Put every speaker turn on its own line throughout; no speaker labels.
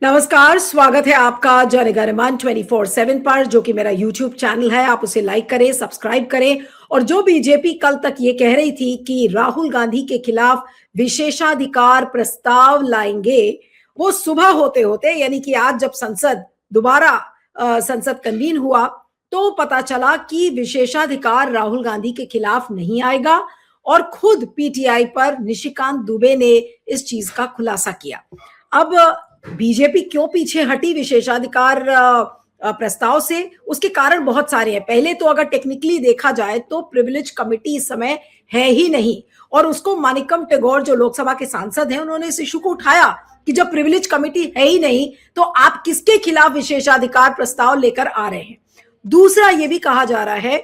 नमस्कार, स्वागत है आपका जनगणमन 24/7 पर, जो कि मेरा यूट्यूब चैनल है। आप उसे लाइक करें, सब्सक्राइब करें। और जो बीजेपी कल तक ये कह रही थी कि राहुल गांधी के खिलाफ विशेषाधिकार प्रस्ताव लाएंगे, वो सुबह होते होते यानी कि आज जब संसद दोबारा संसद कन्वीन हुआ तो पता चला कि विशेषाधिकार राहुल गांधी के खिलाफ नहीं आएगा। और खुद पीटीआई पर निशिकांत दुबे ने इस चीज का खुलासा किया। अब बीजेपी क्यों पीछे हटी विशेषाधिकार प्रस्ताव से, उसके कारण बहुत सारे हैं। पहले तो अगर टेक्निकली देखा जाए तो प्रिविलेज कमेटी इस समय है ही नहीं, और उसको मानिकम टेगोर जो लोकसभा के सांसद हैं उन्होंने इस इशू को उठाया कि जब प्रिविलेज कमेटी है ही नहीं तो आप किसके खिलाफ विशेषाधिकार प्रस्ताव लेकर आ रहे हैं। दूसरा ये भी कहा जा रहा है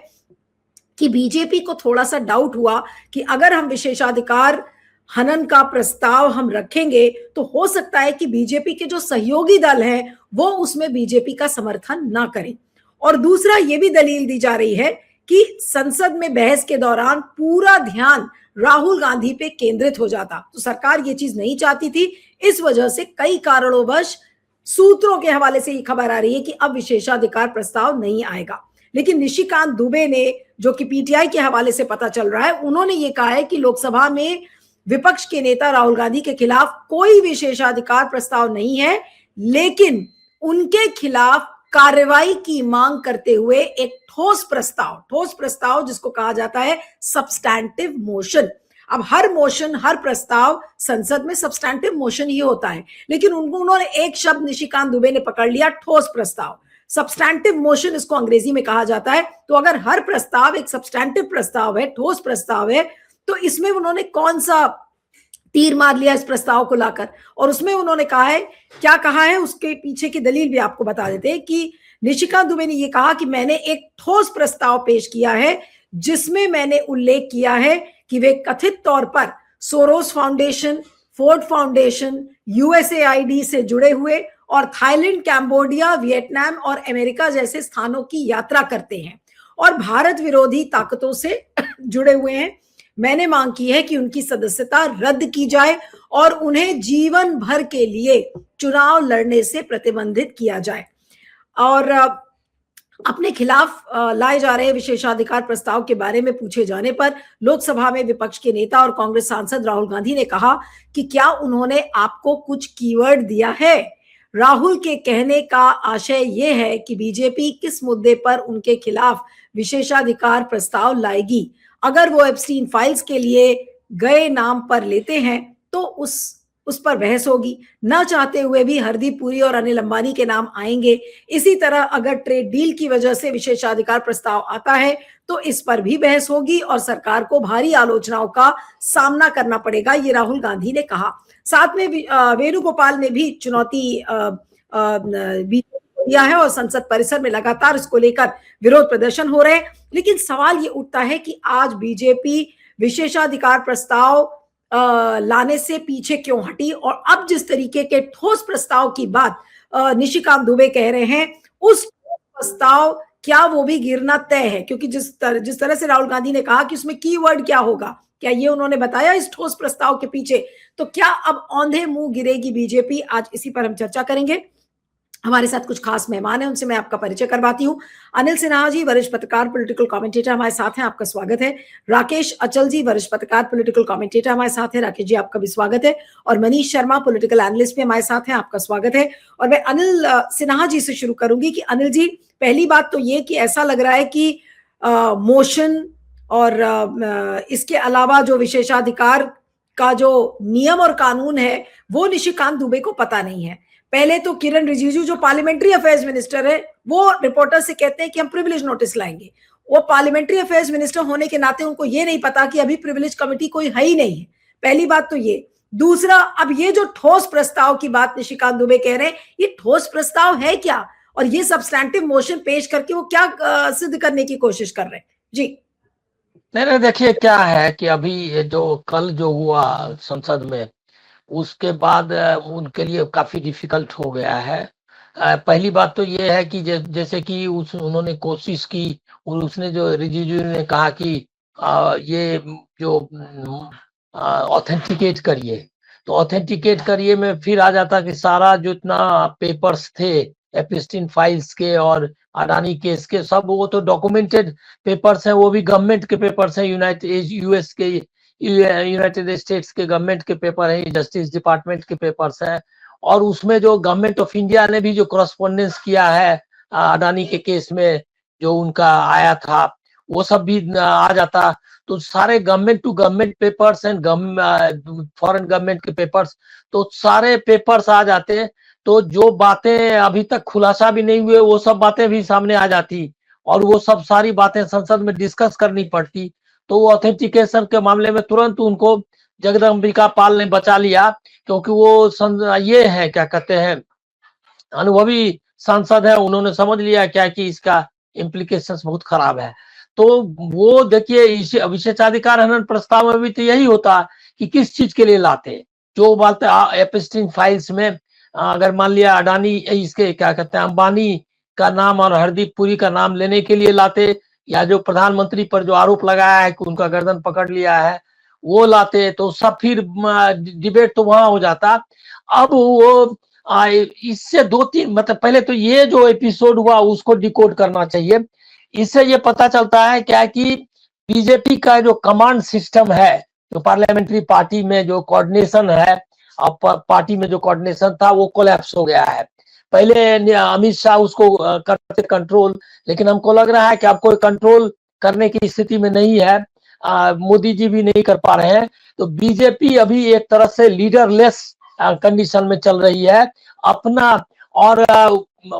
कि बीजेपी को थोड़ा सा डाउट हुआ कि अगर हम विशेषाधिकार हनन का प्रस्ताव हम रखेंगे तो हो सकता है कि बीजेपी के जो सहयोगी दल हैं वो उसमें बीजेपी का समर्थन ना करें। और दूसरा ये भी दलील दी जा रही है कि संसद में बहस के दौरान पूरा ध्यान राहुल गांधी पे केंद्रित हो जाता, तो सरकार ये चीज नहीं चाहती थी। इस वजह से कई कारणोंवश सूत्रों के हवाले से ये खबर आ रही है कि अब विशेषाधिकार प्रस्ताव नहीं आएगा। लेकिन निशिकांत दुबे ने, जो कि पीटीआई के हवाले से पता चल रहा है, उन्होंने ये कहा है कि लोकसभा में विपक्ष के नेता राहुल गांधी के खिलाफ कोई विशेषाधिकार प्रस्ताव नहीं है, लेकिन उनके खिलाफ कार्रवाई की मांग करते हुए एक ठोस प्रस्ताव जिसको कहा जाता है सब्सटैंटिव मोशन। अब हर मोशन, हर प्रस्ताव संसद में सब्सटैंटिव मोशन ही होता है, लेकिन उन्होंने एक शब्द निशिकांत दुबे ने पकड़ लिया, ठोस प्रस्ताव। सब्सटैंटिव मोशन इसको अंग्रेजी में कहा जाता है। तो अगर हर प्रस्ताव एक सब्सटैंटिव प्रस्ताव है, ठोस प्रस्ताव है, तो इसमें उन्होंने कौन सा तीर मार लिया इस प्रस्ताव को लाकर। और उसमें उन्होंने कहा है, क्या कहा है, उसके पीछे की दलील भी आपको बता देते हैं कि निशिकांत दुबे ने यह कहा कि मैंने एक ठोस प्रस्ताव पेश किया है जिसमें मैंने उल्लेख किया है कि वे कथित तौर पर Soros foundation, Ford foundation, USAID से जुड़े हुए और थाईलैंड, कैम्बोडिया, वियतनाम और अमेरिका जैसे स्थानों की यात्रा करते हैं और भारत विरोधी ताकतों से जुड़े हुए हैं। मैंने मांग की है कि उनकी सदस्यता रद्द की जाए और उन्हें जीवन भर के लिए चुनाव लड़ने से प्रतिबंधित किया जाए। और अपने खिलाफ लाए जा रहे विशेषाधिकार प्रस्ताव के बारे में पूछे जाने पर लोकसभा में विपक्ष के नेता और कांग्रेस सांसद राहुल गांधी ने कहा कि क्या उन्होंने आपको कुछ कीवर्ड दिया है। राहुल के कहने का आशय यह है कि बीजेपी किस मुद्दे पर उनके खिलाफ विशेषाधिकार प्रस्ताव लाएगी। अगर वो एप्स्टीन फाइल्स के लिए गए नाम पर लेते हैं तो उस पर बहस होगी। न चाहते हुए भी हरदीप पुरी और अनिल अंबानी के नाम आएंगे। इसी तरह अगर ट्रेड डील की वजह से विशेषाधिकार प्रस्ताव आता है तो इस पर भी बहस होगी और सरकार को भारी आलोचनाओं का सामना करना पड़ेगा, ये राहुल गांधी ने कहा। साथ में वेणुगोपाल ने भी चुनौती दिया है और संसद परिसर में लगातार इसको लेकर विरोध प्रदर्शन हो रहे हैं। लेकिन सवाल ये उठता है कि आज बीजेपी विशेषाधिकार प्रस्ताव लाने से पीछे क्यों हटी, और अब जिस तरीके के ठोस प्रस्ताव की बात निशिकांत दुबे कह रहे हैं, उस प्रस्ताव क्या वो भी गिरना तय है? क्योंकि जिस तरह से राहुल गांधी ने कहा कि उसमें कीवर्ड क्या होगा, क्या ये उन्होंने बताया इस ठोस प्रस्ताव के पीछे? तो क्या अब औंधे मुंह गिरेगी बीजेपी? आज इसी पर हम चर्चा करेंगे। हमारे साथ कुछ खास मेहमान हैं, उनसे मैं आपका परिचय करवाती हूँ। अनिल सिन्हा जी, वरिष्ठ पत्रकार, पॉलिटिकल कमेंटेटर हमारे साथ हैं, आपका स्वागत है। राकेश अचल जी, वरिष्ठ पत्रकार, पॉलिटिकल कमेंटेटर हमारे साथ हैं, राकेश जी आपका भी स्वागत है। और मनीष शर्मा, पॉलिटिकल एनालिस्ट भी हमारे साथ हैं, आपका स्वागत है। और मैं अनिल सिन्हा जी से शुरू करूंगी कि अनिल जी, पहली बात तो ये कि ऐसा लग रहा है कि मोशन और इसके अलावा जो विशेषाधिकार का जो नियम और कानून है वो निशिकांत दुबे को पता नहीं है। पहले तो किरण रिजिजू जो पार्लियामेंट्री अफेयर्स मिनिस्टर है, वो रिपोर्टर से कहते हैं कि हम प्रिविलेज नोटिस लाएंगे। वो पार्लियामेंट्री अफेयर्स मिनिस्टर होने के नाते उनको ये नहीं पता कि अभी प्रिविलेज कमेटी कोई है ही नहीं है। पहली बात तो ये। दूसरा, अब ये जो ठोस प्रस्ताव की बात निशिकांत दुबे कह रहे हैं, ये ठोस प्रस्ताव है क्या, और ये सब्सटैंटिव मोशन पेश करके वो क्या सिद्ध करने की कोशिश कर रहे हैं? जी
नहीं, देखिए क्या है कि अभी जो कल जो हुआ संसद में, उसके बाद उनके लिए काफी डिफिकल्ट हो गया है। पहली बात तो ये है कि जैसे कि उन्होंने कोशिश की, और उसने जो रिजिजू ने कहा कि ये जो ऑथेंटिकेट करिए, तो ऑथेंटिकेट करिए में फिर आ जाता कि सारा जो इतना पेपर्स थे एपिस्टीन फाइल्स के और अडानी केस के, सब वो तो डॉक्यूमेंटेड पेपर्स हैं, वो भी गवर्नमेंट के पेपर्स हैं, यूएस के, यूनाइटेड स्टेट्स के गवर्नमेंट के पेपर हैं, जस्टिस डिपार्टमेंट के पेपर्स हैं। और उसमें जो गवर्नमेंट ऑफ इंडिया ने भी जो करस्पॉन्डेंस किया है अडानी के केस में, जो उनका आया था, वो सब भी आ जाता। तो सारे government to government papers and foreign government के पेपर्स, तो सारे पेपर्स आ जाते। तो जो बातें अभी तक खुलासा भी नहीं हुए वो सब बातें भी सामने आ जाती, और वो सब सारी बातें संसद में डिस्कस करनी पड़ती। तो वो ऑथेंटिकेशन के मामले में तुरंत उनको जगदम्बिका पाल ने बचा लिया, क्योंकि वो ये है क्या कहते हैं, अनुभवी सांसद है, उन्होंने समझ लिया क्या कि इसका इम्प्लीकेशंस बहुत खराब है। तो वो देखिए विशेषाधिकार हनन प्रस्ताव में भी तो यही होता कि किस चीज के लिए लाते, जो बात एपिस्टीन फाइल्स में अगर मान लिया अडानी इसके क्या कहते हैं अंबानी का नाम और हरदीप पुरी का नाम लेने के लिए लाते, या जो प्रधानमंत्री पर जो आरोप लगाया है कि उनका गर्दन पकड़ लिया है वो लाते, तो सब फिर डिबेट तो वहां हो जाता। अब वो इससे 2-3 मतलब पहले तो ये जो एपिसोड हुआ उसको डिकोड करना चाहिए। इससे ये पता चलता है क्या कि बीजेपी का जो कमांड सिस्टम है, जो पार्लियामेंट्री पार्टी में जो कोऑर्डिनेशन है, पार्टी में जो कोऑर्डिनेशन था वो कोलैप्स हो गया है। पहले अमित शाह उसको करते कंट्रोल, लेकिन हमको लग रहा है कि अब कोई कंट्रोल करने की स्थिति में नहीं है, मोदी जी भी नहीं कर पा रहे हैं। तो बीजेपी अभी एक तरह से लीडरलेस कंडीशन में चल रही है अपना, और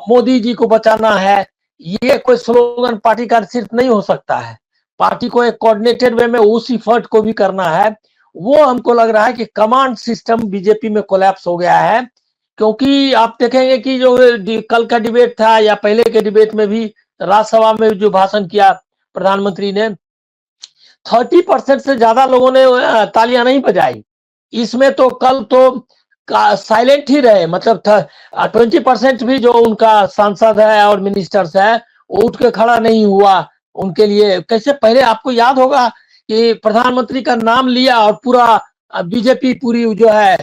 मोदी जी को बचाना है, ये कोई स्लोगन पार्टी का सिर्फ नहीं हो सकता है, पार्टी को एक कोऑर्डिनेटेड वे में उस इफर्ट को भी करना है। वो हमको लग रहा है कि कमांड सिस्टम बीजेपी में कोलैप्स हो गया है। क्योंकि आप देखेंगे कि जो कल का डिबेट था या पहले के डिबेट में भी राज्यसभा में जो भाषण किया प्रधानमंत्री ने, 30% से ज्यादा लोगों ने तालियां नहीं बजाई। इसमें तो कल तो साइलेंट ही रहे, मतलब 20% भी जो उनका सांसद है और मिनिस्टर्स है वो उठ के खड़ा नहीं हुआ उनके लिए। कैसे पहले आपको याद होगा कि प्रधानमंत्री का नाम लिया और पूरा बीजेपी पूरी जो है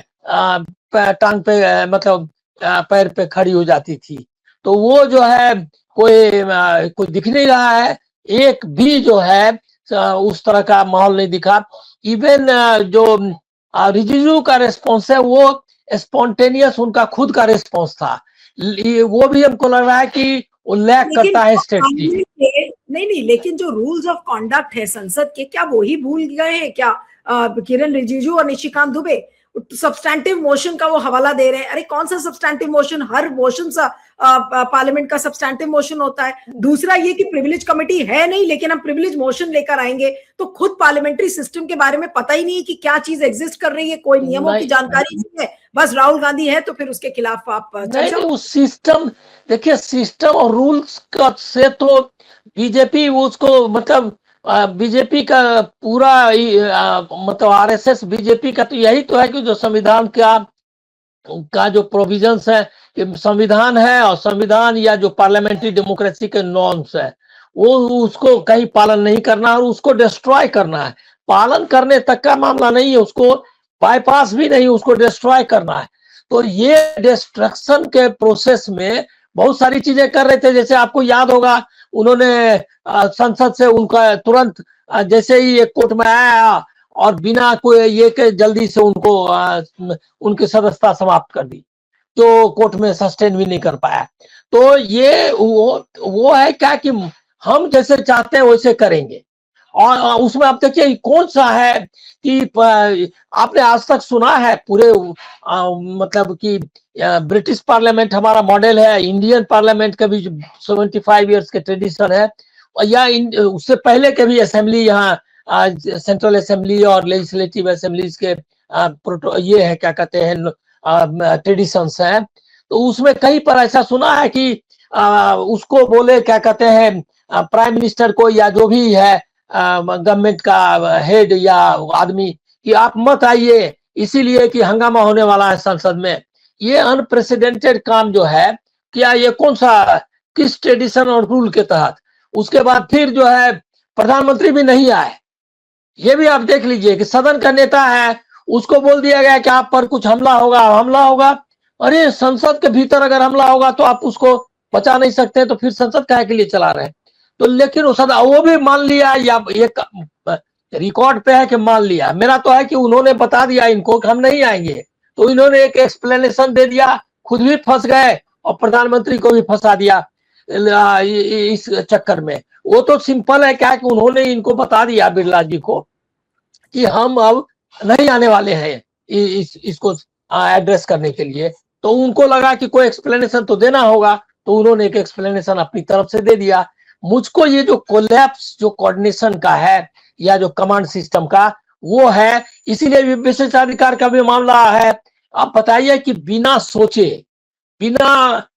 टांग पे मतलब पैर पे खड़ी हो जाती थी। तो वो जो है कोई दिख नहीं रहा है, एक भी जो है उस तरह का माहौल नहीं दिखा। इवन जो रिजिजू का रिस्पॉन्स है वो स्पॉन्टेनियस उनका खुद का रिस्पॉन्स था, वो भी हमको लग रहा है कि वो लैक करता है स्ट्रेटजी।
नहीं, लेकिन जो रूल्स ऑफ कॉन्डक्ट है संसद के, क्या वो ही भूल गए हैं क्या किरण रिजिजू और निशिकांत दुबे? सब्सटैंटिव मोशन का वो हवाला दे रहे हैं। अरे कौन सा सब्सटैंटिव मोशन? हर मोशन सा पार्लियामेंट का सब्सटैंटिव मोशन होता है। दूसरा ये कि प्रिविलेज कमेटी है नहीं, लेकिन हम प्रिविलेज मोशन लेकर आएंगे, तो खुद पार्लियामेंट्री सिस्टम के बारे में पता ही नहीं है कि क्या चीज एग्जिस्ट कर रही है, कोई नियमों की जानकारी नहीं है, बस राहुल गांधी है तो फिर उसके खिलाफ आप
नहीं, उस सिस्टम, देखिए सिस्टम और रूल्स का से तो बीजेपी उसको मतलब बीजेपी का पूरा मतलब आरएसएस बीजेपी का तो यही तो है कि जो संविधान का जो प्रोविजंस है कि संविधान है, और संविधान या जो पार्लियामेंट्री डेमोक्रेसी के नॉर्म्स है वो उसको कहीं पालन नहीं करना और उसको डिस्ट्रॉय करना है। पालन करने तक का मामला नहीं है, उसको बाईपास भी नहीं, उसको डिस्ट्रॉय करना है। तो ये डिस्ट्रक्शन के प्रोसेस में बहुत सारी चीजें कर रहे थे। जैसे आपको याद होगा उन्होंने संसद से उनका तुरंत जैसे ही एक कोर्ट में आया और बिना कोई ये के जल्दी से उनको उनकी सदस्यता समाप्त कर दी, जो कोर्ट में सस्टेन भी नहीं कर पाया। तो ये वो है क्या कि हम जैसे चाहते हैं वैसे करेंगे। और उसमें आप देखिए कौन सा है कि आपने आज तक सुना है पूरे मतलब कि ब्रिटिश पार्लियामेंट हमारा मॉडल है, इंडियन पार्लियामेंट का भी 75 इयर्स के ट्रेडिशन है, या उससे पहले के भी असेंबली यहाँ सेंट्रल असेंबली और लेजिस्लेटिव असेंबलीज के ये है क्या कहते हैं ट्रेडिशंस हैं। तो उसमें कहीं पर ऐसा सुना है कि उसको बोले क्या कहते हैं प्राइम मिनिस्टर को या जो भी है गवर्नमेंट का हेड या आदमी कि आप मत आइए, इसीलिए कि हंगामा होने वाला है संसद में। ये अनप्रेसिडेंटेड काम जो है, क्या ये कौन सा किस ट्रेडिशन और रूल के तहत? उसके बाद फिर जो है प्रधानमंत्री भी नहीं आए। ये भी आप देख लीजिए कि सदन का नेता है उसको बोल दिया गया कि आप पर कुछ हमला होगा, हमला होगा। अरे संसद के भीतर अगर हमला होगा तो आप उसको बचा नहीं सकते, तो फिर संसद काहे के लिए चला रहे हैं? तो लेकिन वो भी मान लिया, या एक रिकॉर्ड पे है कि मान लिया। मेरा तो है कि उन्होंने बता दिया इनको कि हम नहीं आएंगे, तो इन्होंने एक एक्सप्लेनेशन दे दिया, खुद भी फंस गए और प्रधानमंत्री को भी फंसा दिया इस चक्कर में। वो तो सिंपल है क्या कि उन्होंने इनको बता दिया, बिरला जी को, कि हम अब नहीं आने वाले हैं इसको एड्रेस करने के लिए। तो उनको लगा कि कोई एक्सप्लेनेशन तो देना होगा, तो उन्होंने एक एक्सप्लेनेशन अपनी तरफ से दे दिया। मुझको ये जो कोलैप्स जो कोऑर्डिनेशन का है या जो कमांड सिस्टम का वो है, इसीलिए विशेषाधिकार का भी मामला है। आप बताइए कि बिना सोचे, बिना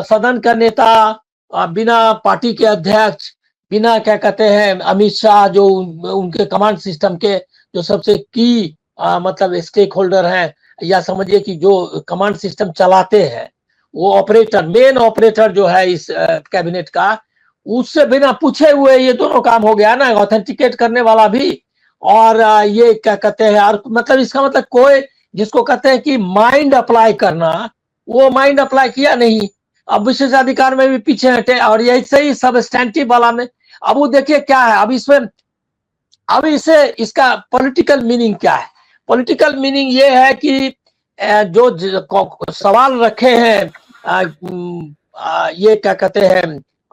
सदन का नेता, बिना पार्टी के अध्यक्ष, बिना क्या कहते हैं अमित शाह जो उनके कमांड सिस्टम के जो सबसे की मतलब स्टेक होल्डर हैं, या समझिए कि जो कमांड सिस्टम चलाते हैं, वो ऑपरेटर, मेन ऑपरेटर जो है इस कैबिनेट का, उससे बिना पूछे हुए ये दोनों काम हो गया ना, ऑथेंटिकेट करने वाला भी और ये क्या कहते हैं, और मतलब इसका मतलब कोई जिसको कहते हैं कि माइंड अप्लाई करना, वो माइंड अप्लाई किया नहीं। अब विशेषाधिकार में भी पीछे हटे, और यही सही सबस्टैंटिव वाला में। अब वो देखिए क्या है, अब इसमें, अब इसे इसका पॉलिटिकल मीनिंग क्या है? पॉलिटिकल मीनिंग ये है कि जो सवाल रखे हैं ये क्या कहते हैं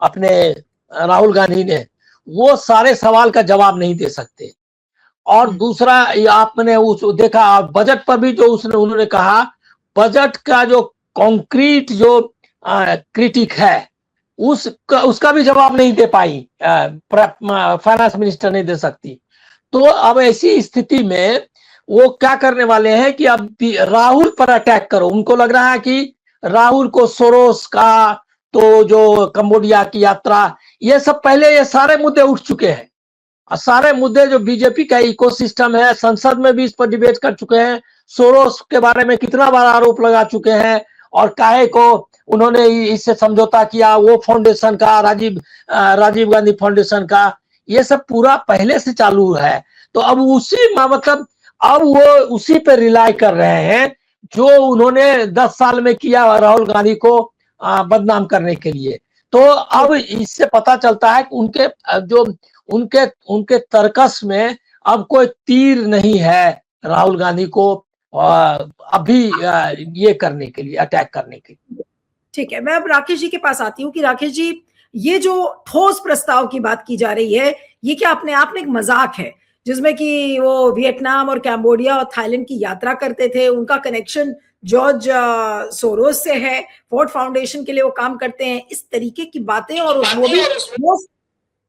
अपने राहुल गांधी ने, वो सारे सवाल का जवाब नहीं दे सकते। और दूसरा आपने उस देखा बजट पर भी जो उन्होंने कहा, बजट का जो कॉन्क्रीट जो क्रिटिक है उसका भी जवाब नहीं दे पाई, फाइनेंस मिनिस्टर नहीं दे सकती। तो अब ऐसी स्थिति में वो क्या करने वाले हैं कि अब राहुल पर अटैक करो। उनको लग रहा है कि राहुल को सोरोस का, तो जो कंबोडिया की यात्रा, ये सब पहले ये सारे मुद्दे उठ चुके हैं, और सारे मुद्दे जो बीजेपी का इकोसिस्टम है, संसद में भी इस पर डिबेट कर चुके हैं। सोरोस के बारे में कितना बार आरोप लगा चुके हैं, और काहे को उन्होंने इससे समझौता किया, वो फाउंडेशन का, राजीव गांधी फाउंडेशन का, ये सब पूरा पहले से चालू है। तो अब उसी मतलब अब वो उसी पे रिलाई कर रहे हैं जो उन्होंने 10 साल में किया राहुल गांधी को बदनाम करने के लिए। तो अब इससे पता चलता है कि उनके जो उनके उनके तर्कस में अब कोई तीर नहीं है राहुल गांधी को अभी ये करने के लिए, अटैक करने के लिए।
ठीक है, मैं अब राकेश जी के पास आती हूँ कि राकेश जी, ये जो ठोस प्रस्ताव की बात की जा रही है, ये क्या अपने आप में एक मजाक है जिसमें कि वो वियतनाम और कैम्बोडिया और थाईलैंड की यात्रा करते थे, उनका कनेक्शन जॉर्ज सोरोस से है, फोर्ड फाउंडेशन के लिए वो काम करते हैं, इस तरीके की बातें, और वो भी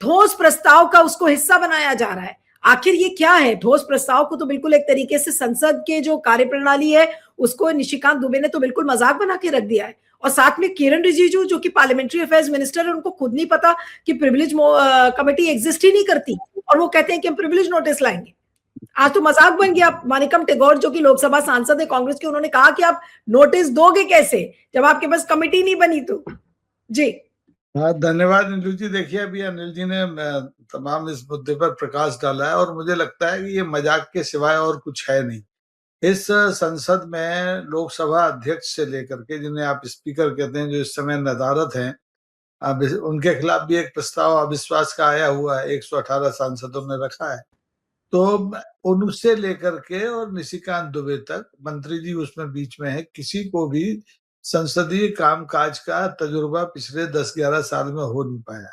ठोस प्रस्ताव का उसको हिस्सा बनाया जा रहा है। आखिर ये क्या है? ठोस प्रस्ताव को तो बिल्कुल एक तरीके से संसद के जो कार्यप्रणाली है उसको निशिकांत दुबे ने तो बिल्कुल मजाक बना के रख दिया है। और साथ में किरण रिजिजू जो कि पार्लियामेंट्री अफेयर्स मिनिस्टर है, उनको खुद नहीं पता कि प्रिविलेज कमेटी एग्जिस्ट ही नहीं करती, और वो कहते हैं कि हम प्रिविलेज नोटिस लाएंगे। आज तो मजाक बन गया। मानिकम टेगोर जो कि लोकसभा सांसद है कांग्रेस के, उन्होंने कहा कि आप नोटिस दोगे कैसे जब आपके पास कमेटी नहीं बनी? तो जी
हाँ, धन्यवाद अनिल जी। देखिए, अभी अनिल जी ने तमाम इस मुद्दे पर प्रकाश डाला है, और मुझे लगता है कि ये मजाक के सिवाय और कुछ है नहीं। इस संसद में लोकसभा अध्यक्ष से लेकर के, जिन्हें आप स्पीकर कहते हैं, जो इस समय नदारत हैं, अब उनके खिलाफ भी एक प्रस्ताव अविश्वास का आया हुआ है, 118 सांसदों ने रखा है। तो उनसे लेकर के और निशिकांत दुबे तक, मंत्री जी उसमें बीच में है, किसी को भी संसदीय कामकाज का तजुर्बा पिछले 10-11 साल में हो नहीं पाया।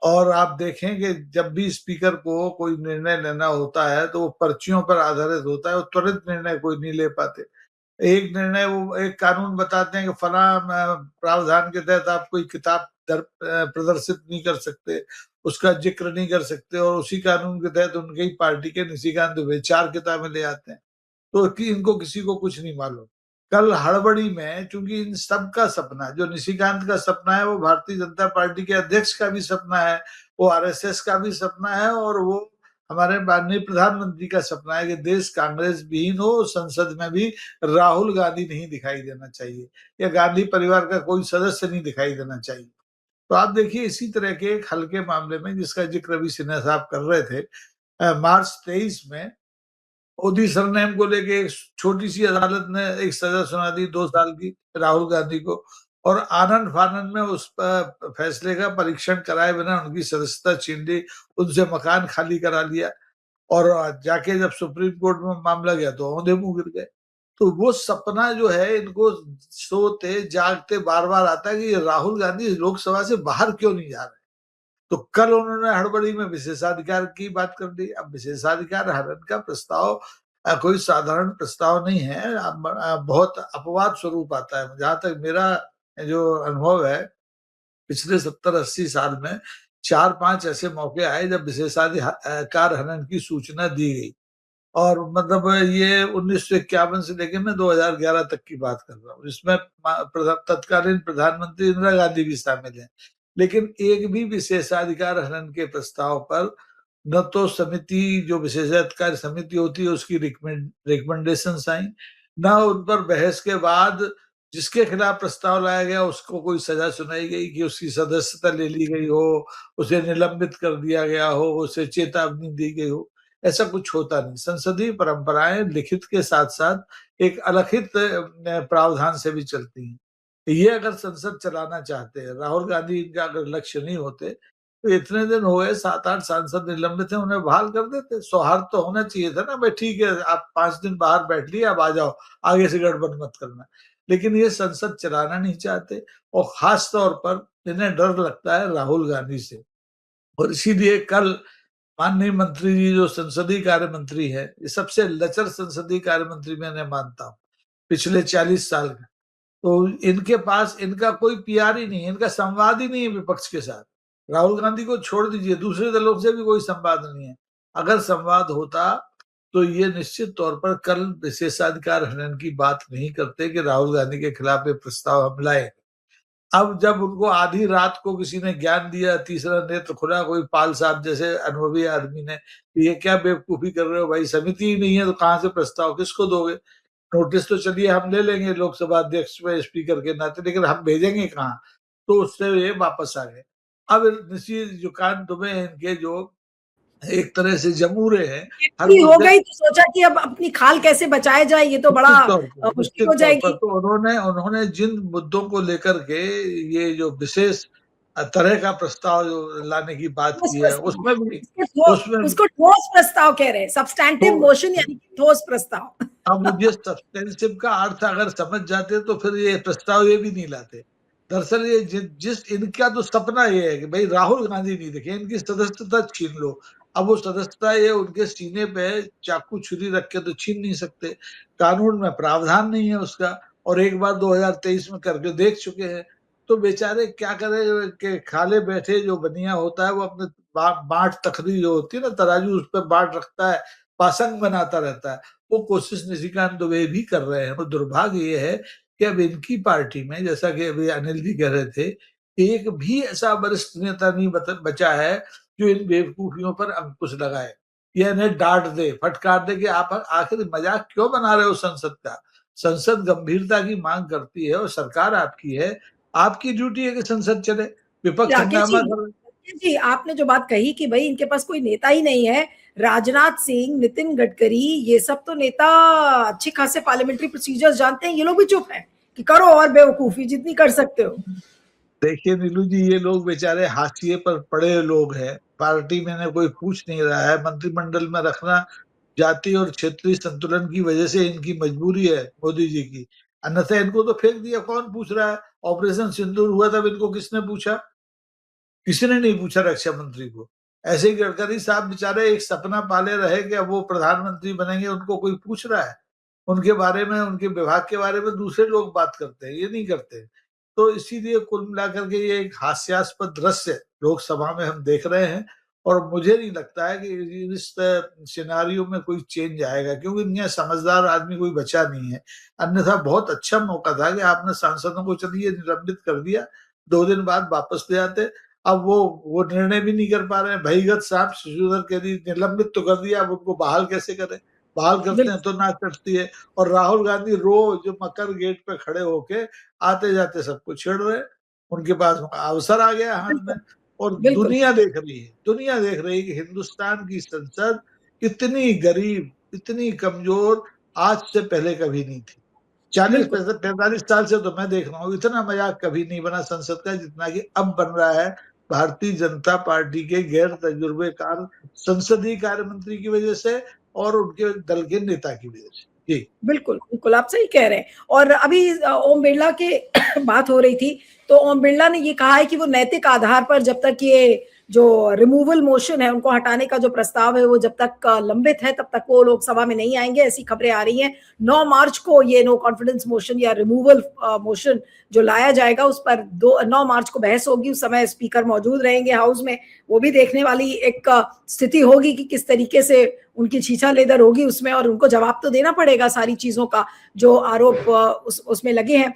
और आप देखें कि जब भी स्पीकर को कोई निर्णय लेना होता है तो वो पर्चियों पर आधारित होता है, वो त्वरित निर्णय कोई नहीं ले पाते। एक निर्णय, वो एक कानून बताते हैं कि फला प्रावधान के तहत आप कोई किताब प्रदर्शित नहीं कर सकते, उसका जिक्र नहीं कर सकते, और उसी कानून के तहत उनकी ही पार्टी के निशिकांत दुबे 4 किताबें ले आते हैं। तो इनको किसी को कुछ नहीं मालूम। कल हड़बड़ी में, चूंकि इन सब का सपना, जो निशिकांत का सपना है, वो भारतीय जनता पार्टी के अध्यक्ष का भी सपना है, वो आरएसएस का भी सपना है, और वो हमारे माननीय प्रधानमंत्री का सपना है कि देश कांग्रेस विहीन हो, संसद में भी राहुल गांधी नहीं दिखाई देना चाहिए, या गांधी परिवार का कोई सदस्य नहीं दिखाई देना चाहिए। तो आप देखिए, इसी तरह के एक हल्के मामले में, जिसका जिक्र अभी सिन्हा साहब कर रहे थे, मार्च 23 में मोदी सरनेम को लेके एक छोटी सी अदालत ने एक सजा सुना दी 2 साल की राहुल गांधी को, और आनंद फानंद में उस फैसले का परीक्षण कराए बिना उनकी सदस्यता छीन ली, उनसे मकान खाली करा लिया, और जाके जब सुप्रीम कोर्ट में मामला गया तो औंधे मुंह गिर गए। तो वो सपना जो है इनको सोते जागते बार बार आता है कि राहुल गांधी लोकसभा से बाहर क्यों नहीं जा रहे। तो कल उन्होंने हड़बड़ी में विशेषाधिकार की बात कर दी। अब विशेषाधिकार हनन का प्रस्ताव कोई साधारण प्रस्ताव नहीं है, बहुत अपवाद स्वरूप आता है। जहां तक मेरा जो अनुभव है, पिछले 70-80 साल में 4-5 ऐसे मौके आए जब विशेषाधिकार हनन की सूचना दी गई, और मतलब ये 1951 से लेके मैं 2011 तक की बात कर रहा हूँ, जिसमें तत्कालीन प्रधानमंत्री इंदिरा गांधी भी शामिल है। लेकिन एक भी विशेषाधिकार हनन के प्रस्ताव पर न तो समिति, जो विशेषाधिकार समिति होती है, उसकी रिकमेंडेशन आई, न उन पर बहस के बाद जिसके खिलाफ प्रस्ताव लाया गया उसको कोई सजा सुनाई गई कि उसकी सदस्यता ले ली गई हो, उसे निलंबित कर दिया गया हो, उसे चेतावनी दी गई हो। ऐसा कुछ होता नहीं। संसदीय परंपराएं लिखित के साथ साथ एक अलिखित प्रावधान से भी चलती हैं। ये अगर संसद चलाना चाहते हैं, राहुल गांधी इनका अगर लक्ष्य नहीं होते, तो इतने दिन हो गए 7-8 सांसद निलंबित हैं, उन्हें बहाल कर देते। सौहार्द तो होना चाहिए था ना, भाई ठीक है आप 5 दिन बाहर बैठ लिए, अब आ जाओ, आगे से गड़बड़ मत करना। लेकिन ये संसद चलाना नहीं चाहते, और खास तौर पर इन्हें डर लगता है राहुल गांधी से। और इसीलिए कल माननीय मंत्री जी जो संसदीय कार्य मंत्री है, ये सबसे लचर संसदीय कार्य मंत्री मैं इन्हें मानता हूँ पिछले 40 साल का। तो इनके पास इनका कोई पीआर ही नहीं है, इनका संवाद ही नहीं है विपक्ष के साथ। राहुल गांधी को छोड़ दीजिए, दूसरे दलों से भी कोई संवाद नहीं है। अगर संवाद होता तो ये निश्चित तौर पर कल विशेषाधिकार हनन की बात नहीं करते कि राहुल गांधी के खिलाफ ये प्रस्ताव हम लाए। अब जब उनको आधी रात को किसी ने ज्ञान दिया, तीसरा नेत्र खुला, कोई पाल साहब जैसे अनुभवी आदमी ने, ये क्या बेवकूफी कर रहे हो भाई, समिति ही नहीं है तो कहां से प्रस्ताव किसको दोगे। नोटिस तो चलिए हम ले लेंगे लोकसभा अध्यक्ष में स्पीकर के नाते, लेकिन हम भेजेंगे कहाँ। तो उससे ये वापस आ गए। अब निशिकांत दुबे इनके जो एक तरह से जमूरे हैं, हर
हो
मुद्दे
गई तो सोचा कि अब अपनी खाल कैसे बचाया जाए, ये तो बड़ा मुश्किल हो जाएगी।
तो उन्होंने जिन मुद्दों को लेकर के ये जो विशेष तरह का प्रस्ताव लाने की बात की है,
उसको ठोस प्रस्ताव कह रहे हैं, सब्सटैंटिव मोशन यानी कि ठोस प्रस्ताव।
अब मुझे सब्सटेंसिव का अर्थ अगर समझ जाते तो फिर ये प्रस्ताव ये भी नहीं लाते। दरअसल ये जिस इनका तो सपना ये है कि भाई राहुल गांधी नहीं दिखे, इनकी सदस्यता छीन लो। अब वो सदस्यता ये उनके सीने पे चाकू छुरी रख के तो छीन नहीं सकते, कानून में प्रावधान नहीं है उसका, और एक बार 2023 में करके देख चुके हैं। तो बेचारे क्या करें कि खाले बैठे जो बनिया होता है वो अपने बाट तखरी जो होती है ना, तराजू, उस पर बाट रखता है, पासंग बनाता रहता है। वो कोशिश निशिकांत दुबे भी कर रहे हैं। तो दुर्भाग्य ये है कि अब इनकी पार्टी में, जैसा कि अभी अनिल जी कह रहे थे, एक भी ऐसा वरिष्ठ नेता नहीं बचा है जो इन बेवकूफियों पर अंकुश लगाए या इन्हें डांट दे, फटकार दे कि आप आखिर मजाक क्यों बना रहे हो संसद का। संसद गंभीरता की मांग करती है और सरकार आपकी है, आपकी ड्यूटी है कि संसद चले। विपक्ष हंगामा कर
जी, आपने जो बात कही कि भाई इनके पास कोई नेता ही नहीं है, राजनाथ सिंह, नितिन गडकरी, ये सब तो नेता अच्छे खासे पार्लियामेंट्री प्रोसीजर्स जानते हैं, ये लोग भी चुप हैं कि करो और बेवकूफी जितनी कर सकते हो।
देखिए नीलू जी, ये लोग बेचारे हाशिए पर पड़े लोग हैं, पार्टी में इन्हें कोई पूछ नहीं रहा है। मंत्रिमंडल में रखना जाति और क्षेत्रीय संतुलन की वजह से इनकी मजबूरी है मोदी जी की, अन्यथा इनको तो फेंक दिया। कौन पूछ रहा है? ऑपरेशन सिंदूर हुआ तब इनको किसने पूछा? किसी ने नहीं पूछा रक्षा मंत्री को। ऐसे ही गडकरी साहब बेचारे एक सपना पाले रहे कि अब वो प्रधानमंत्री बनेंगे, उनको कोई पूछ रहा है? उनके बारे में, उनके विभाग के बारे में दूसरे लोग बात करते हैं, ये नहीं करते। तो इसीलिए कुल मिलाकर के ये एक हास्यास्पद दृश्य लोकसभा में हम देख रहे हैं, और मुझे नहीं लगता है कि इस सिनेरियो में कोई चेंज आएगा, क्योंकि इनके समझदार आदमी कोई बचा नहीं है। अन्यथा बहुत अच्छा मौका था कि आपने सांसदों को चलिए निलंबित कर दिया, 2 दिन बाद वापस ले आते। अब वो निर्णय भी नहीं कर पा रहे हैं। भईगत साहब शशिधर के लिए निलंबित तो कर दिया, अब उनको बहाल कैसे करें? बहाल करते हैं तो ना चढ़ती है। और राहुल गांधी रोज मकर गेट पे खड़े होके आते जाते सबको छेड़ रहे हैं। उनके पास अवसर आ गया हाथ में, और दुनिया देख रही है, दुनिया देख रही है कि हिंदुस्तान की संसद कितनी गरीब, इतनी कमजोर आज से पहले कभी नहीं थी। 40-45 साल से तो मैं देख रहा हूँ, इतना मजाक कभी नहीं बना संसद का जितना कि अब बन रहा है भारतीय जनता पार्टी के गैर तजुर्बेकार संसदीय कार्य मंत्री की वजह से और उनके दल के नेता की वजह से। जी
बिल्कुल, बिल्कुल, आप सही कह रहे हैं। और अभी ओम बिरला के बात हो रही थी, तो ओम बिरला ने ये कहा है कि वो नैतिक आधार पर जब तक ये जो रिमूवल मोशन है, उनको हटाने का जो प्रस्ताव है, वो जब तक लंबित है, तब तक वो लोकसभा में नहीं आएंगे। ऐसी खबरें आ रही हैं। 9 मार्च को ये नो कॉन्फिडेंस मोशन या रिमूवल मोशन जो लाया जाएगा, उस पर 9 मार्च को बहस होगी। उस समय स्पीकर मौजूद रहेंगे हाउस में। वो भी देखने वाली एक स्थिति होगी कि किस तरीके से उनकी छीछा लेदर होगी उसमें, और उनको जवाब तो देना पड़ेगा सारी चीजों का जो आरोप उसमें लगे हैं।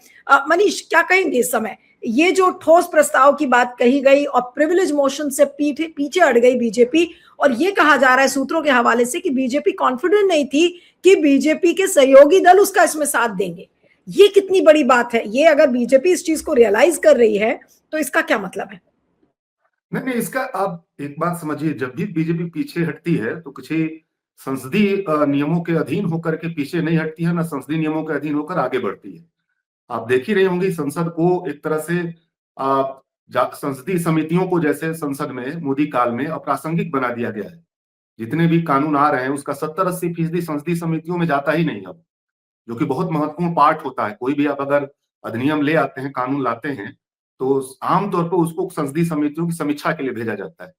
मनीष, क्या कहेंगे इस समय? ये जो ठोस प्रस्ताव की बात कही गई और प्रिविलेज मोशन से पीछे हट गई बीजेपी, और ये कहा जा रहा है सूत्रों के हवाले से कि बीजेपी कॉन्फिडेंट नहीं थी कि बीजेपी के सहयोगी दल उसका इसमें साथ देंगे। ये कितनी बड़ी बात है? ये अगर बीजेपी इस चीज को रियलाइज कर रही है तो इसका क्या मतलब है?
नहीं, इसका आप एक बात समझिए, जब भी बीजेपी पीछे हटती है तो कुछ संसदीय नियमों के अधीन होकर के पीछे नहीं हटती है, ना संसदीय नियमों के अधीन होकर आगे बढ़ती है। आप देख ही रहे होंगे संसद को एक तरह से संसदीय समितियों को जैसे संसद में मोदी काल में अप्रासंगिक बना दिया गया है। जितने भी कानून आ रहे हैं उसका 70-80% संसदीय समितियों में जाता ही नहीं अब, जो कि बहुत महत्वपूर्ण पार्ट होता है। कोई भी आप अगर अधिनियम ले आते हैं, कानून लाते हैं, तो आमतौर पर उसको संसदीय समितियों की समीक्षा के लिए भेजा जाता है।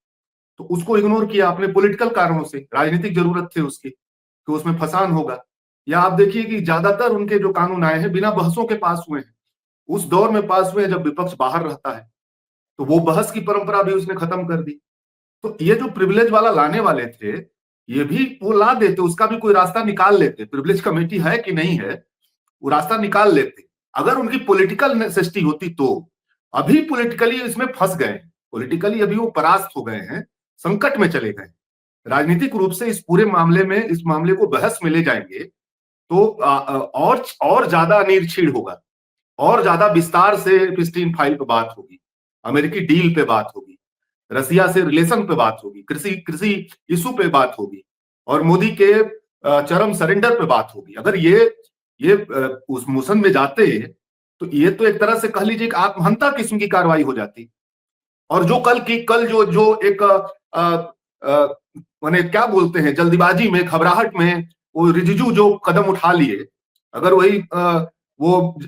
तो उसको इग्नोर किया आपने पॉलिटिकल कारणों से, राजनीतिक जरूरत थे उसकी कि उसमें फसान होगा। या आप देखिए कि ज्यादातर उनके जो कानून आए हैं बिना बहसों के पास हुए हैं। उस दौर में पास हुए जब विपक्ष बाहर रहता है, तो वो बहस की परंपरा भी उसने खत्म कर दी। तो ये जो प्रिविलेज वाला लाने वाले थे, ये भी वो ला देते, उसका भी कोई रास्ता निकाल लेते। प्रिविलेज कमेटी है कि नहीं है, वो रास्ता निकाल लेते। अगर उनकी पॉलिटिकल नेसेसिटी होती तो, अभी पॉलिटिकली इसमें फंस गए, पॉलिटिकली अभी वो परास्त हो गए हैं, संकट में चले गए। राजनीतिक रूप से इस पूरे मामले में, इस मामले को बहस में ले जाएंगे तो और ज्यादा निर्छीड़ होगा, और ज्यादा विस्तार से प्रिस्टीन फाइल पे बात होगी, अमेरिकी डील पे बात होगी, रसिया से रिलेशन पे बात होगी, कृषि इशू पे बात होगी, और मोदी के चरम सरेंडर पे बात होगी। अगर ये उस मोशन में जाते तो ये तो एक तरह से कह लीजिए आत्महंता किस्म की कार्रवाई हो जाती। और जो कल जो एक माने क्या बोलते हैं, जल्दीबाजी में, घबराहट में वो रिजिजू जो कदम उठा लिए, अगर वही वो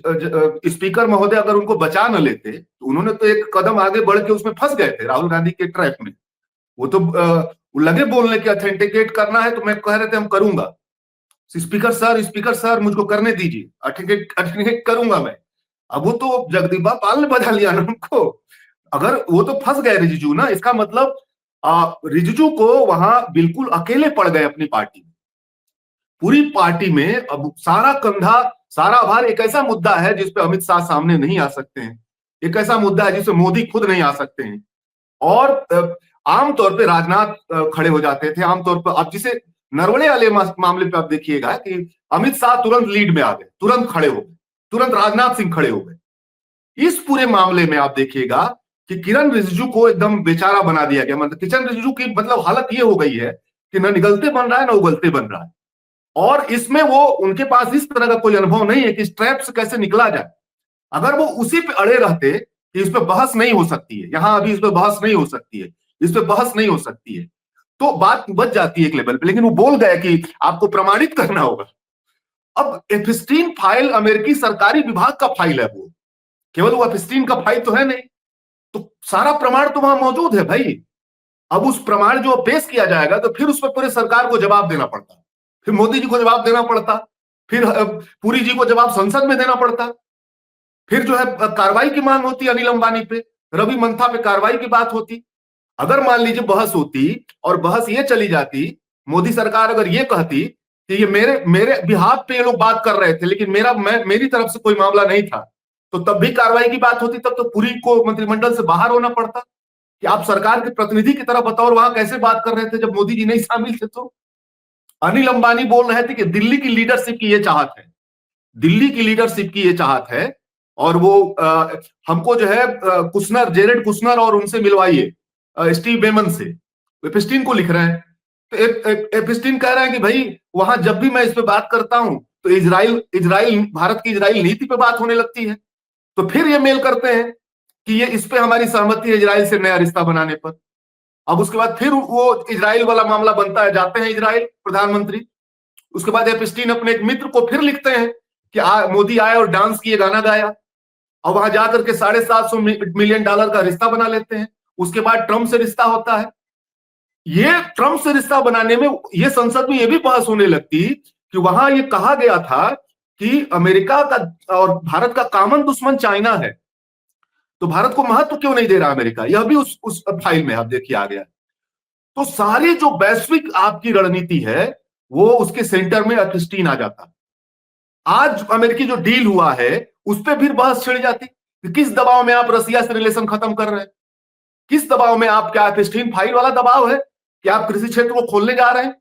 स्पीकर महोदय अगर उनको बचा न लेते, तो उन्होंने तो एक कदम आगे बढ़ के उसमें फंस गए थे, राहुल गांधी के ट्रैप में। वो तो लगे बोलने के ऑथेंटिकेट करना है, तो मैं कह रहे थे हम करूंगा, स्पीकर सर मुझको करने दीजिए, ऑथेंटिकेट करूंगा मैं। अब वो तो जगदीबा पाल ने बजा लिया ना उनको। अगर वो तो फंस गए रिजिजू ना, इसका मतलब रिजिजू को वहां बिल्कुल अकेले पड़ गए अपनी पार्टी में। पूरी पार्टी में अब सारा कंधा, सारा भार एक ऐसा मुद्दा है जिसपे अमित शाह सामने नहीं आ सकते हैं, एक ऐसा मुद्दा है जिसपे मोदी खुद नहीं आ सकते हैं। और आमतौर पे राजनाथ खड़े हो जाते थे, आमतौर पर। अब जिसे नरवणे वाले मामले पे आप देखिएगा कि अमित शाह तुरंत लीड में आ गए, तुरंत खड़े हो गए, तुरंत राजनाथ सिंह खड़े हो गए। इस पूरे मामले में आप देखिएगा कि किरण रिजिजू को एकदम बेचारा बना दिया गया। मतलब किरण रिजिजू की मतलब हालत ये हो गई है कि न निगलते बन रहा है, न उगलते बन रहा है। और इसमें वो, उनके पास इस तरह का कोई अनुभव नहीं है कि इस ट्रैप से कैसे निकला जाए। अगर वो उसी पे अड़े रहते कि इस पे बहस नहीं हो सकती है, यहां अभी इस पे बहस नहीं हो सकती है, इस पे बहस नहीं हो सकती है, तो बात बच जाती है एक लेवल पे। लेकिन वो बोल गए कि आपको प्रमाणित करना होगा। अब एफस्टीन फाइल अमेरिकी सरकारी विभाग का फाइल है, वो केवल वो एफस्टीन का फाइल तो है नहीं, तो सारा प्रमाण तो वहां मौजूद है भाई। अब उस प्रमाण जो पेश किया जाएगा तो फिर उस पर पूरे सरकार को जवाब देना पड़ता, फिर मोदी जी को जवाब देना पड़ता, फिर पुरी जी को जवाब संसद में देना पड़ता, फिर जो है कार्रवाई की मांग होती अनिल अंबानी पे, रवि मंथा पे कार्रवाई की बात होती। अगर मान लीजिए बहस होती और बहस ये चली जाती, मोदी सरकार अगर ये कहती कि ये मेरे बिहाफ पे ये लोग बात कर रहे थे, लेकिन मेरी तरफ से कोई मामला नहीं था, तो तब भी कार्रवाई की बात होती। तब तो पुरी को मंत्रिमंडल से बाहर होना पड़ता कि आप सरकार के प्रतिनिधि की तरह बताओ और वहां कैसे बात कर रहे थे जब मोदी जी नहीं शामिल थे। तो अनिल अंबानी बोल रहे थे कि दिल्ली की लीडरशिप की ये चाहत है, दिल्ली की लीडरशिप की ये चाहत है, और वो हमको जो है जेरेड कुशनर और उनसे मिलवाइए, स्टीव बेमन से। एपस्टीन को लिख रहे हैं तो एपस्टीन कह रहे हैं कि भाई वहां जब भी मैं इस पे बात करता हूं तो इजराइल भारत की इजराइल नीति पे बात होने लगती है। तो फिर ये मेल करते हैं कि ये इस पे हमारी सहमति है इजराइल से नया रिश्ता बनाने पर। अब उसके बाद फिर वो इजराइल वाला मामला बनता है, जाते हैं इजराइल प्रधानमंत्री। उसके बाद एपस्टीन अपने एक मित्र को फिर लिखते हैं कि मोदी आए और डांस किए, गाना गाया, और वहां जाकर के $750 मिलियन का रिश्ता बना लेते हैं। उसके बाद ट्रंप से रिश्ता होता है। ये ट्रंप से रिश्ता बनाने में ये संसद में ये भी बहस होने लगती कि वहां ये कहा गया था कि अमेरिका का और भारत का कॉमन दुश्मन चाइना है, तो भारत को महत्व क्यों नहीं दे रहा अमेरिका, यह भी उस फाइल में आप देखिए आ गया। तो सारी जो वैश्विक आपकी रणनीति है वो उसके सेंटर में एपस्टीन आ जाता। आज अमेरिकी जो डील हुआ है उस पर फिर बहस छिड़ जाती कि किस दबाव में आप रसिया से रिलेशन खत्म कर रहे हैं, किस दबाव में आप, क्या एपस्टीन फाइल वाला दबाव है कि आप कृषि क्षेत्र को खोलने जा रहे हैं,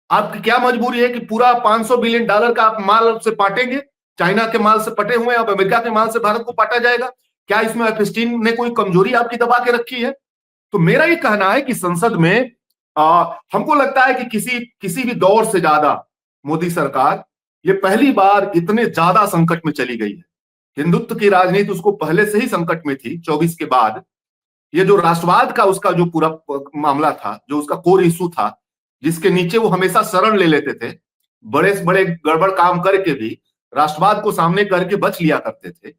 आपकी क्या मजबूरी है कि पूरा $500 बिलियन का आप माल से पाटेंगे, चाइना के माल से पटे हुए अब अमेरिका के माल से भारत को पाटा जाएगा, क्या इसमें एपस्टीन ने कोई कमजोरी आपकी दबा के रखी है? तो मेरा ये कहना है कि संसद में हमको लगता है कि किसी भी दौर से ज्यादा मोदी सरकार ये पहली बार इतने ज्यादा संकट में चली गई है। हिंदुत्व की राजनीति उसको पहले से ही संकट में थी 24 के बाद। ये जो राष्ट्रवाद का उसका जो पूरा मामला था, जो उसका कोर इशू था, जिसके नीचे वो हमेशा शरण ले लेते थे, बड़े से बड़े गड़बड़ काम करके भी राष्ट्रवाद को सामने करके बच लिया करते थे,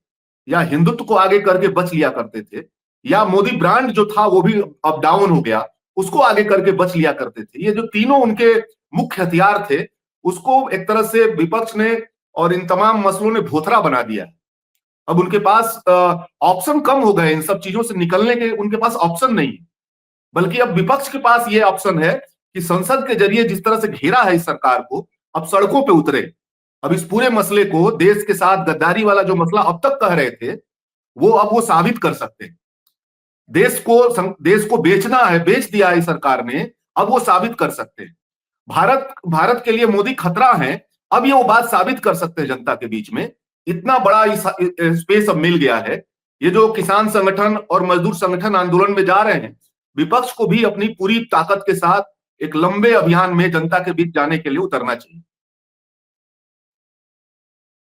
या हिंदुत्व को आगे करके बच लिया करते थे, या मोदी ब्रांड जो था वो भी अप डाउन हो गया, उसको आगे करके बच लिया करते थे। ये जो तीनों उनके मुख्य हथियार थे, उसको एक तरह से विपक्ष ने और इन तमाम मसलों ने भोथरा बना दिया। अब उनके पास ऑप्शन कम हो गए, इन सब चीजों से निकलने के उनके पास ऑप्शन नहीं है, बल्कि अब विपक्ष के पास ये ऑप्शन है कि संसद के जरिए जिस तरह से घेरा है इस सरकार को, अब सड़कों पे उतरे, अब इस पूरे मसले को, देश के साथ गद्दारी वाला जो मसला अब तक कह रहे थे, वो अब वो साबित कर सकते हैं। देश को बेचना है, बेच दिया है सरकार ने, अब वो साबित कर सकते हैं। भारत के लिए मोदी खतरा है, अब ये वो बात साबित कर सकते हैं जनता के बीच में। इतना बड़ा स्पेस अब मिल गया है। ये जो किसान संगठन और मजदूर संगठन आंदोलन में जा रहे हैं, विपक्ष को भी अपनी पूरी ताकत के साथ एक लंबे अभियान में जनता के बीच जाने के लिए उतरना चाहिए।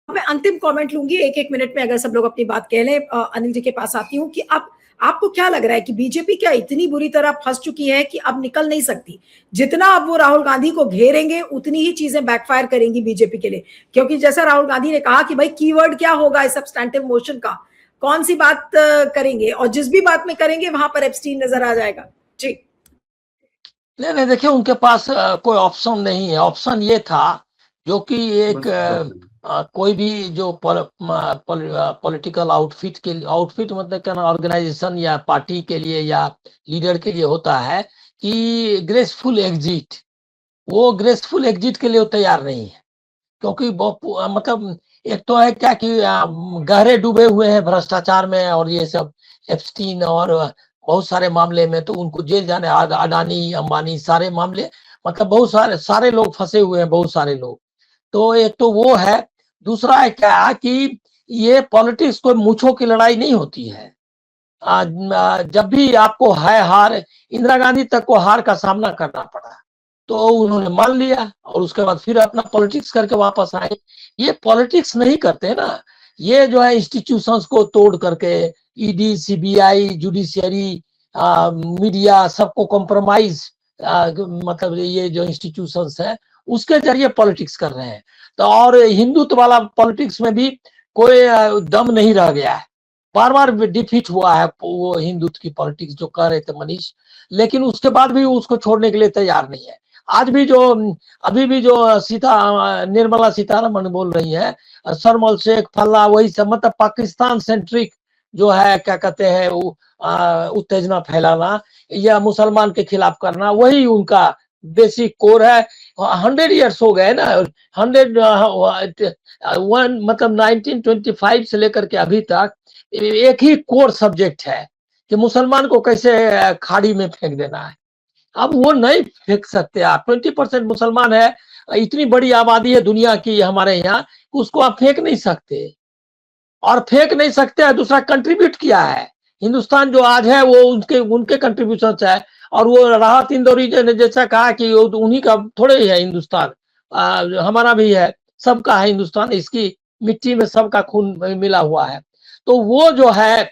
मैं अंतिम कमेंट लूंगी 1-1 मिनट में, अगर सब लोग अपनी बात कह लें। अनिल जी के पास आती हूँ कि आपको क्या लग रहा है कि बीजेपी क्या इतनी बुरी तरह फंस चुकी है कि अब निकल नहीं सकती? जितना अब वो राहुल गांधी को घेरेंगे उतनी ही चीजें बैकफायर करेंगी बीजेपी के लिए, क्योंकि जैसा राहुल गांधी ने कहा कि भाई कीवर्ड क्या होगा इस सब्सटैंटिव मोशन का, कौन सी बात करेंगे, और जिस भी बात में करेंगे वहां पर एप्स्टीन नजर आ जाएगा। जी
नहीं, देखिए उनके पास कोई ऑप्शन नहीं है। ऑप्शन ये था जो कि एक कोई भी जो पॉलिटिकल आउटफिट मतलब क्या ऑर्गेनाइजेशन या पार्टी के लिए या लीडर के लिए होता है कि ग्रेसफुल एग्जिट, वो ग्रेसफुल एग्जिट के लिए वो तैयार नहीं है। क्योंकि मतलब एक तो है क्या कि गहरे डूबे हुए हैं भ्रष्टाचार में और ये सब एप्स्टीन और बहुत सारे मामले में, तो उनको जेल जाने, अडानी अंबानी सारे मामले, मतलब बहुत सारे लोग फंसे हुए हैं, बहुत सारे लोग। तो एक तो वो है। दूसरा है क्या कि ये पॉलिटिक्स कोई मूंछों की लड़ाई नहीं होती है। जब भी आपको है हार, इंदिरा गांधी तक को हार का सामना करना पड़ा, तो उन्होंने मान लिया और उसके बाद फिर अपना पॉलिटिक्स करके वापस आए। ये पॉलिटिक्स नहीं करते ना, ये जो है इंस्टीट्यूशंस को तोड़ करके ईडी, सीबीआई, जुडिशियरी, मीडिया, सबको कॉम्प्रोमाइज, मतलब ये जो इंस्टीट्यूशंस है उसके जरिए पॉलिटिक्स कर रहे हैं। तो और हिंदुत्व वाला पॉलिटिक्स में भी कोई दम नहीं रह गया है। बार बार डिफीट हुआ है वो हिंदुत्व की पॉलिटिक्स जो कह रहे थे मनीष, लेकिन उसके बाद भी उसको छोड़ने के लिए तैयार नहीं है। आज भी जो अभी भी जो निर्मला सीतारमण बोल रही है, सरमल शेख फल्ला, वही सब, मतलब पाकिस्तान सेंट्रिक जो है, क्या कहते हैं, उत्तेजना फैलाना या मुसलमान के खिलाफ करना, वही उनका बेसिक कोर है। 100 ईयर्स हो गए ना, 101 मतलब 1925 से लेकर के अभी तक एक ही कोर सब्जेक्ट है कि मुसलमान को कैसे खाड़ी में फेंक देना है। अब वो नहीं फेंक सकते आप। 20% मुसलमान है, इतनी बड़ी आबादी है दुनिया की हमारे यहाँ, उसको आप फेंक नहीं सकते। और फेंक नहीं सकते है, दूसरा कंट्रीब्यूट किया है। हिंदुस्तान जो आज है वो उनके कंट्रीब्यूशन है, और वो राहत इंदौरी ने जैसा कहा कि उन्हीं का थोड़े ही है हिंदुस्तान, हमारा भी है, सबका है हिंदुस्तान, इसकी मिट्टी में सबका खून मिला हुआ है। तो वो जो है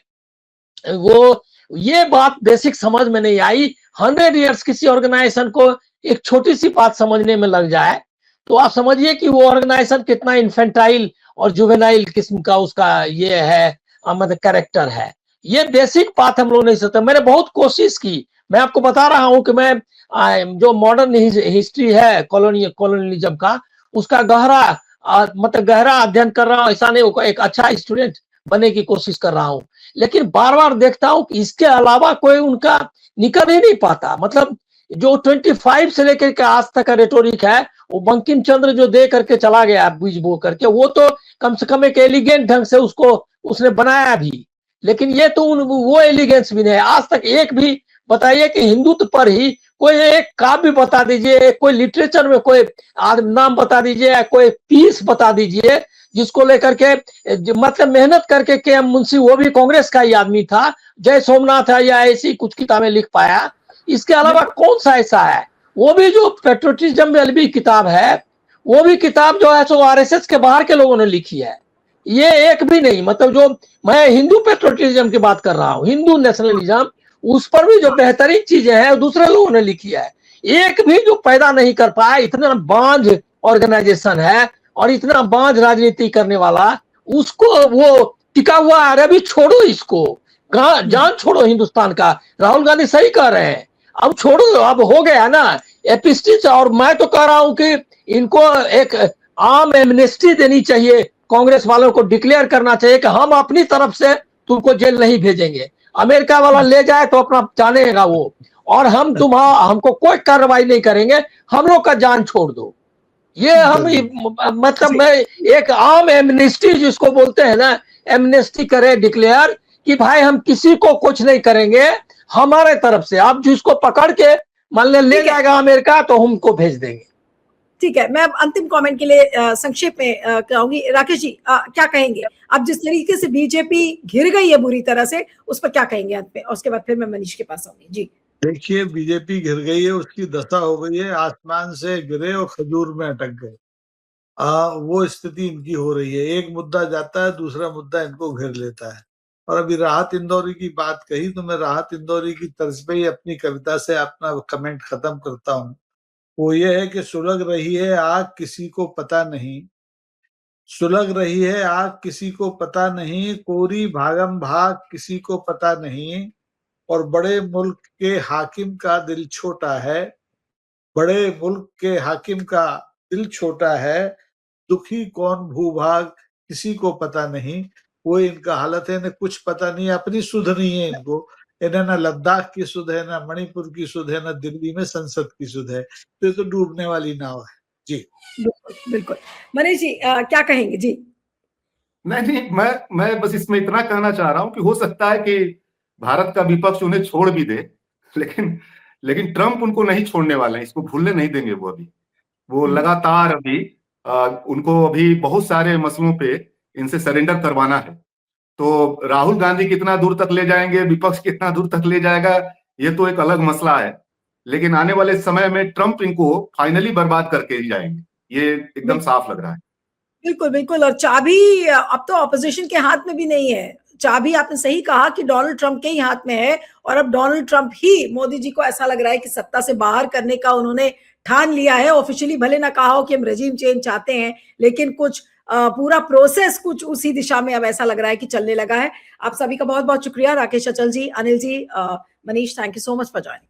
वो ये बात बेसिक समझ में नहीं आई। 100 इयर्स किसी ऑर्गेनाइजेशन को एक छोटी सी बात समझने में लग जाए तो आप समझिए कि वो ऑर्गेनाइजेशन कितना इन्फेंटाइल और जुवेनाइल किस्म का उसका ये है मतलब कैरेक्टर है। ये बेसिक बात हम लोग नहीं सकते। मैंने बहुत कोशिश की, मैं आपको बता रहा हूं कि मैं जो मॉडर्न हिस्ट्री है कॉलोनियलिज्म का, उसका गहरा मतलब गहरा अध्ययन कर रहा हूं। ऐसा नहीं एक अच्छा स्टूडेंट बनने की कोशिश कर रहा हूं, लेकिन बार बार देखता हूं कि इसके अलावा कोई उनका निकल ही नहीं पाता। मतलब जो 25 से लेकर के आज तक का रेटोरिक है, वो बंकिम चंद्र जो दे करके चला गया बीज बो करके, वो तो कम से कम एक एलिगेंट ढंग से उसको उसने बनाया भी, लेकिन ये तो वो एलिगेंस भी नहीं है। आज तक एक भी बताइए कि हिंदुत्व पर ही कोई एक काव्य बता दीजिए, कोई लिटरेचर में कोई नाम बता दीजिए, कोई पीस बता दीजिए जिसको लेकर के मतलब मेहनत करके के मुंशी, वो भी कांग्रेस का ही आदमी था, जय सोमनाथ है या ऐसी कुछ किताबें लिख पाया। इसके अलावा कौन सा ऐसा है? वो भी जो पेट्रोटिज्म वाली भी किताब है, वो भी किताब जो है सो आरएसएस के बाहर के लोगों ने लिखी है। ये एक भी नहीं, मतलब जो मैं हिंदू पेट्रोटिज्म की बात कर रहा हूँ, हिंदू नेशनलिज्म, उस पर भी जो बेहतरीन चीजें हैं दूसरे लोगों ने लिखी है। एक भी जो पैदा नहीं कर पाया। इतना बांझ ऑर्गेनाइजेशन है और इतना बांझ राजनीति करने वाला, उसको वो टिका हुआ है। अभी छोड़ो इसको, जान छोड़ो हिंदुस्तान का। राहुल गांधी सही कह रहे हैं, अब छोड़ो, अब हो गया ना एपिस्टिच। और मैं तो कह रहा हूं कि इनको एक आम एमनेस्टी देनी चाहिए, कांग्रेस वालों को डिक्लेयर करना चाहिए कि हम अपनी तरफ से तुमको जेल नहीं भेजेंगे, अमेरिका वाला ले जाए तो अपना जानेगा वो, और हम हमको कोई कार्रवाई नहीं करेंगे, हम लोग का जान छोड़ दो। ये हम मतलब मैं एक आम एमनेस्टी जिसको बोलते हैं ना, एमनेस्टी करे डिक्लेयर कि भाई हम किसी को कुछ नहीं करेंगे हमारे तरफ से। आप जिसको पकड़ के मान ले जाएगा अमेरिका तो हमको भेज देंगे।
ठीक है, मैं अब अंतिम कमेंट के लिए संक्षेप में कहूंगी। राकेश जी क्या कहेंगे अब जिस तरीके से बीजेपी घिर गई है बुरी तरह से, उस पर क्या कहेंगे अंत में? और उसके बाद फिर मैं मनीष के पास आऊंगी। जी
देखिए, बीजेपी घिर गई है, उसकी दशा हो गई है, आसमान से गिरे और खजूर में अटक गए। वो स्थिति इनकी हो रही है। एक मुद्दा जाता है, दूसरा मुद्दा इनको घेर लेता है। और अभी राहत इंदौरी की बात कही तो मैं राहत इंदौरी की तर्ज पे ही अपनी कविता से अपना कमेंट खत्म करता हूँ। वो ये है कि सुलग रही है आग किसी को पता नहीं, सुलग रही है आग किसी को पता नहीं, कोरी भागम भाग किसी को पता नहीं, और बड़े मुल्क के हाकिम का दिल छोटा है, बड़े मुल्क के हाकिम का दिल छोटा है, दुखी कौन भूभाग किसी को पता नहीं। वो इनका हालत है, इन्हें कुछ पता नहीं, अपनी सुध नहीं है इनको। इन्हें ना लद्दाख की सुध है, ना मणिपुर की सुध है, ना दिल्ली में संसद की सुध है। तो ये तो डूबने वाली नाव है। जी
बिल्कुल बिल्कुल। मनीष जी क्या कहेंगे? जी
नहीं, मैं बस इसमें इतना कहना चाह रहा हूं कि हो सकता है कि भारत का विपक्ष उन्हें छोड़ भी दे, लेकिन ट्रंप उनको नहीं छोड़ने वाले हैं, इसको भूलने नहीं देंगे। वो लगातार अभी उनको अभी बहुत सारे मसलों पे इनसे सरेंडर करवाना है। तो राहुल गांधी कितना दूर तक ले जाएंगे, विपक्ष कितना दूर तक ले जाएगा, ये तो एक अलग मसला है। लेकिन आने वाले समय में ट्रंप इनको फाइनली बर्बाद करके ही जाएंगे, ये एकदम साफ लग रहा है।
बिल्कुल बिल्कुल। और चाबी अब तो ऑपोजिशन के हाथ में भी नहीं है। चाबी आपने सही कहा कि डोनाल्ड ट्रंप के ही हाथ में है, और अब डोनाल्ड ट्रंप ही मोदी जी को ऐसा लग रहा है कि सत्ता से बाहर करने का उन्होंने ठान लिया है। ऑफिशियली भले ना कहा हो कि हम रेजिम चेंज चाहते हैं, लेकिन कुछ पूरा प्रोसेस कुछ उसी दिशा में अब ऐसा लग रहा है कि चलने लगा है। आप सभी का बहुत बहुत शुक्रिया, Rakesh Achal ji, Anil ji, Manish, thank you so much for joining.